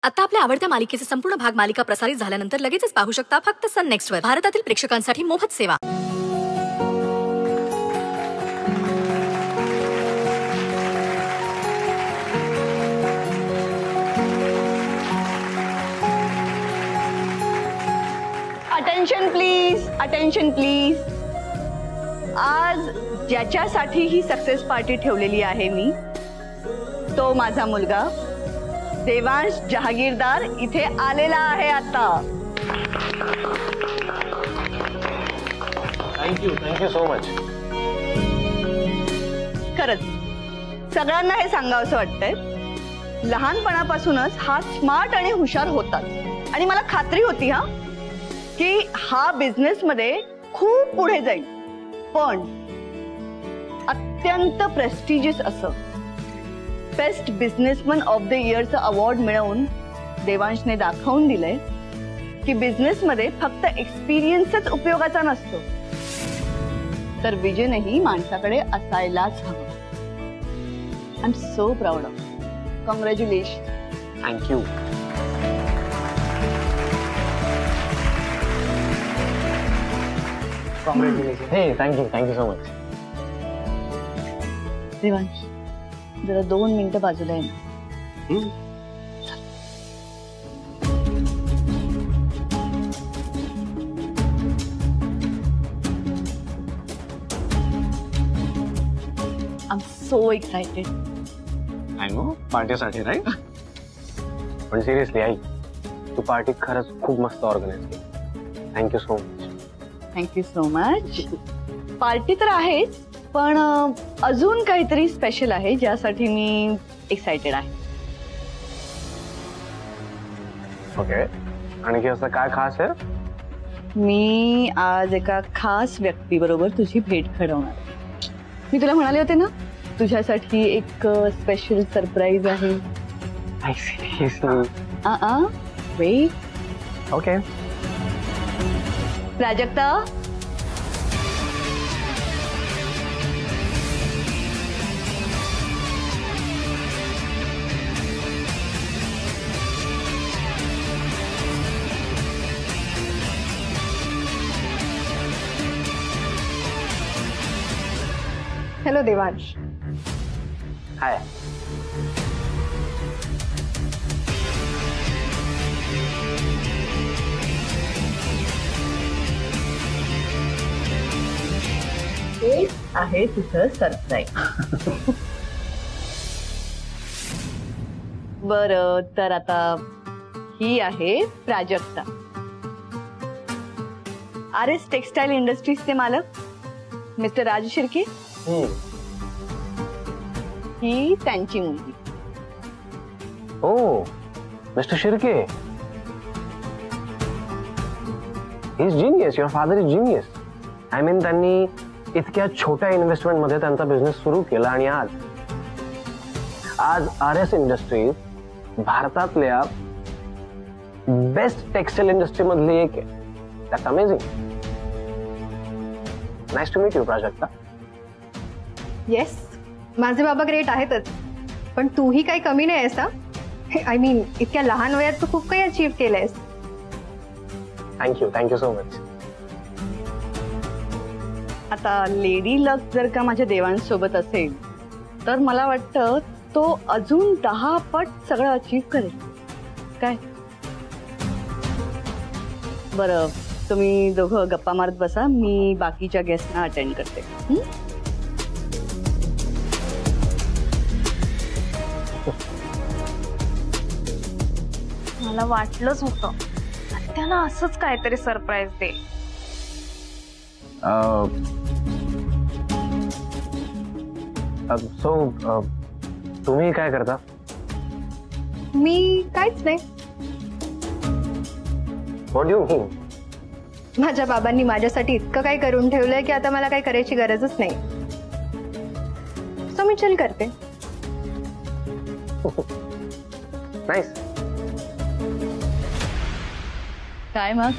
आता आपल्या आवडत्या मालिकेचे संपूर्ण भाग मालिका प्रसारित झाल्यानंतर लगेचच पाहू शकता फक्त सन नेक्स्ट वर. भारतातील प्रेक्षकांसाठी मोफत सेवा. Attention please, attention please. आज ज्याच्यासाठी ही सक्सेस पार्टी ठेवलेली आहे मी, तो माझा मुलगा देवांश जहागीरदार इथे आलेला आहे आता. Thank you so much. खरंच सगळ्यांना हे सांगावंसं वाटतंय, लहानपणापासूनच हा स्मार्ट आणि हुशार होताच, आणि मला खात्री होती की हा बिझनेस मध्ये खूप पुढे जाईल. पण अत्यंत प्रेस्टिजियस असं बेस्ट बिझनेसमन ऑफ द इयरचं अवॉर्ड मिळवून देवांशने दाखवून दिलंय की बिझनेस मध्ये फक्त एक्सपिरियन्सच उपयोगाचा नसतो, तर विजनही माणसाकडे असायलाच हवं. I am so proud of. Congratulation. Thank you. Congratulation. हे थँक्यू सो मच. देवांश जरा 2 मिनिटं बाजूला आहे ना. I am so excited. I know, पार्टीसाठी राईट. पण सिरियसली आई, तू पार्टी खरंच खूप मस्त ऑर्गनाइज केली. Thank you so much. Thank you so much. Party तर आहेच, पण अजून काहीतरी स्पेशल आहे ज्यासाठी मी एक्साइटेड आहे. ओके, आणखी असं काय खास आहे? मी आज एका खास व्यक्तीबरोबर तुझी भेट घडवणार. मी तुला म्हणाले होते ना, तुझ्यासाठी एक स्पेशल सरप्राईज आहे. Wait. Okay. Prajakta, hello Devansh. Hi. हे आहे तुझं सरप्राईज. बरं, तर आता ही आहे प्राजक्ता, RS टेक्सटाईल इंडस्ट्रीजचे मालक मिस्टर राज शिर्के. ही त्यांची मुलगी. Oh, mister Shirke. He is genius. Your father is genius. I mean, त्यांनी इतक्या छोट्या इन्व्हेस्टमेंट मध्ये त्यांचा बिझनेस सुरू केला, आणि आज RS इंडस्ट्रीज भारतातल्या बेस्ट टेक्सटाईल इंडस्ट्री मधली एक आहे. That's amazing. Nice to meet you Prajakta. Yes, माझे बाबा ग्रेट आहेतच, पण तूही काही कमी नाही आहेस. आय मीन, इतक्या लहान वयात तू खूप काही अचीव्ह केलंयस. Thank you so much. आता लेडी लक जर का माझ्या देवांसोबत असेल, तर मला वाटतं तो अजून 10 पट सगळं अचीव्ह करेल. काय बरं, तुम्ही दोघं गप्पा मारत बसा, मी बाकीच्या गेस्टना अटेंड करते. मला वाटलंच होतं त्यांना असंच काहीतरी सरप्राईज दे. सो तुम्ही काय करता? मी काहीच नाही. व्हॉट डू यू मीन? माझ्या बाबांनी माझ्यासाठी इतकं काही करून ठेवलंय की आता मला काही करायची गरजच नाही. सो मी चिल करते. नाईस. काय मग,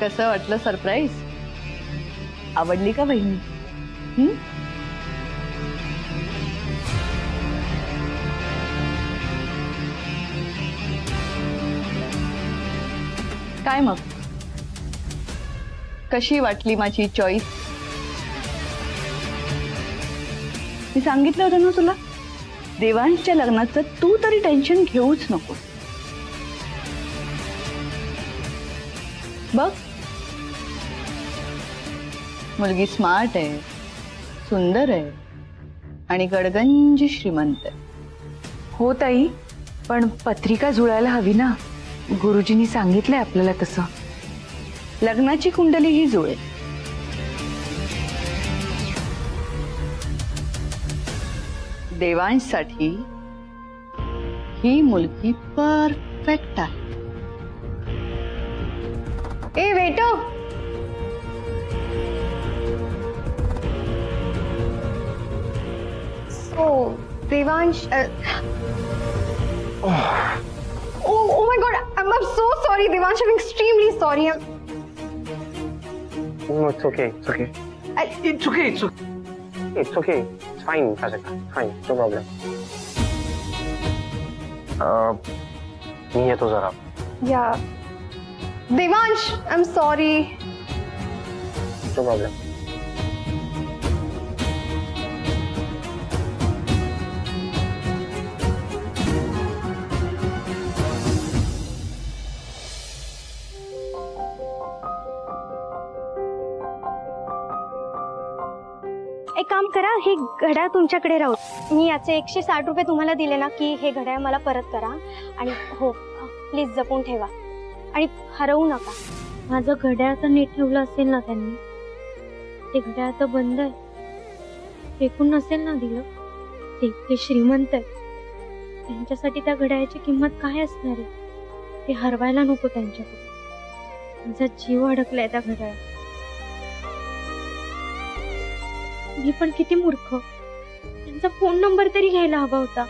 कसं वाटलं सरप्राईज? आवडली का बहिणी? काय मग कशी वाटली माझी चॉईस? मी सांगितलं होतं ना तुला, देवांशच्या लग्नाचं तू तरी टेन्शन घेऊच नको. बघ, मुलगी स्मार्ट आहे, सुंदर आहे आणि गडगंज श्रीमंत आहे. हो ताई, पण पत्रिका जुळायला हवी ना. गुरुजींनी सांगितलंय आपल्याला तसं. लग्नाची कुंडली ही जुळेल. देवांशसाठी ही मुलगी परफेक्ट आहे. ए waiter, so Devansh, oh my god, I'm so sorry Devansh, I'm extremely sorry. No, it's okay. It's okay. It's okay. It's okay. It's okay. It's fine, Prajakta. Fine. No problem. मी येतो जरा. Yeah, Devansh, I'm sorry. No problem. एक काम करा, हे घड्याळ तुमच्याकडे राहू. मी याचे 160 रुपये तुम्हाला दिले ना की हे घड्याळ मला परत करा. आणि हो, प्लीज जपून ठेवा आणि हरवू नका. माझं घड्याळ तर नीट ठेवलं असेल ना त्यांनी? ते घड्याळ तर बंद आहे, फेकून नसेल ना दिलं? ते श्रीमंत आहे, त्यांच्यासाठी त्या घड्याळाची किंमत काय असणार आहे? ते हरवायला नको त्यांच्याकडे. माझा जीव अडकलाय त्या घड्याळात. मी पण किती मूर्ख, त्यांचा फोन नंबर तरी घ्यायला हवा होता.